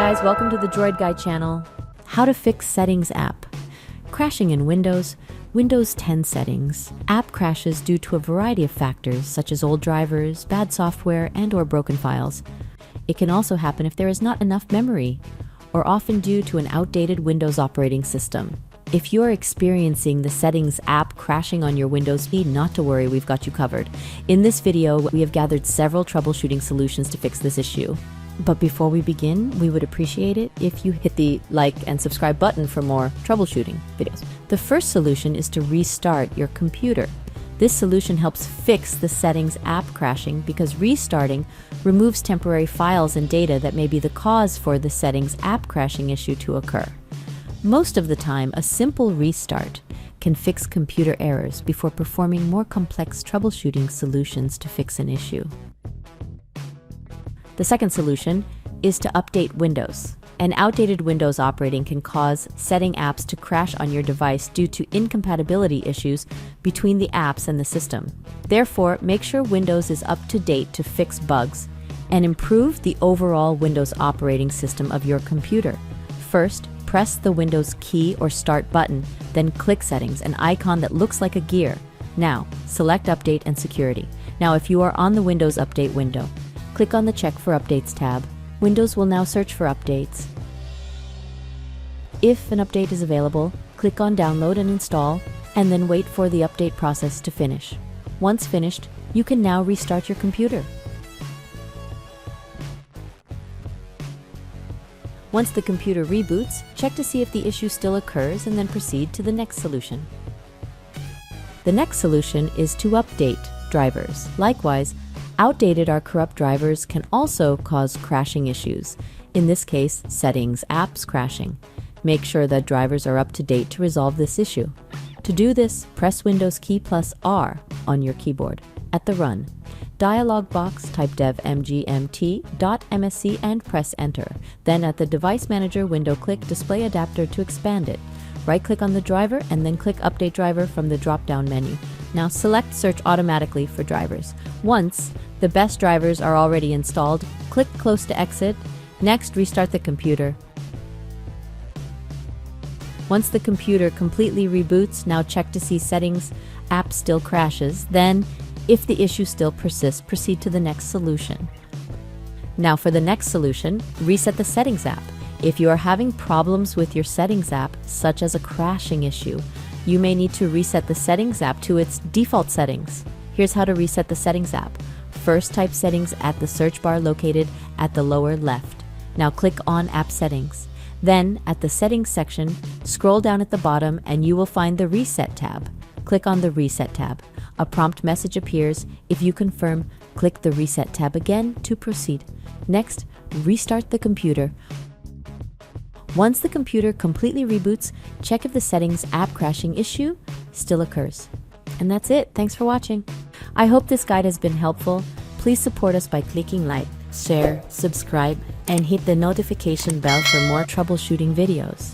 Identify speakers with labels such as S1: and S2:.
S1: guys, welcome to the Droid Guy channel. How to fix Settigs App. Crashing in Windows 10 settings. App crashes due to a variety of factors such as old drivers, bad software, and/or broken files. It can also happen if there is not enough memory, or often due to an outdated Windows operating system. If you are experiencing the Settigs app crashing on your Windows feed, not to worry, we've got you covered. In this video, we have gathered several troubleshooting solutions to fix this issue. But before we begin, we would appreciate it if you hit the like and subscribe button for more troubleshooting videos. The first solution is to restart your computer. This solution helps fix the Settigs app crashing because restarting removes temporary files and data that may be the cause for the Settigs app crashing issue to occur. Most of the time, a simple restart can fix computer errors before performing more complex troubleshooting solutions to fix an issue. The second solution is to update Windows. An outdated Windows operating can cause setting apps to crash on your device due to incompatibility issues between the apps and the system. Therefore, make sure Windows is up to date to fix bugs and improve the overall Windows operating system of your computer. First, press the Windows key or Start button, then click Settings, an icon that looks like a gear. Now, select Update and Security. Now, if you are on the Windows Update window, click on the Check for Updates tab. Windows will now search for updates. If an update is available, click on Download and Install, and then wait for the update process to finish. Once finished, you can now restart your computer. Once the computer reboots, check to see if the issue still occurs and then proceed to the next solution. The next solution is to update drivers. Likewise, outdated or corrupt drivers can also cause crashing issues. In this case, Settigs apps crashing. Make sure that drivers are up to date to resolve this issue. To do this, press Windows key plus R on your keyboard. At the Run dialog box, type dev mgmt.msc and press Enter. Then at the Device Manager window, click Display Adapter to expand it. Right-click on the driver and then click Update Driver from the drop-down menu. Now select Search automatically for drivers. Once the best drivers are already installed, click Close to exit. Next, restart the computer. Once the computer completely reboots, now check to see Settigs app still crashes. Then, if the issue still persists, proceed to the next solution. Now for the next solution, reset the Settigs app. If you are having problems with your Settigs app, such as a crashing issue, you may need to reset the Settigs app to its default settings. Here's how to reset the Settigs app. First, type Settings at the search bar located at the lower left. Now click on App Settings. Then, at the Settings section, scroll down at the bottom and you will find the Reset tab. Click on the Reset tab. A prompt message appears. If you confirm, click the Reset tab again to proceed. Next, restart the computer. Once the computer completely reboots, check if the Settigs app crashing issue still occurs. And that's it. Thanks for watching. I hope this guide has been helpful. Please support us by clicking like, share, subscribe, and hit the notification bell for more troubleshooting videos.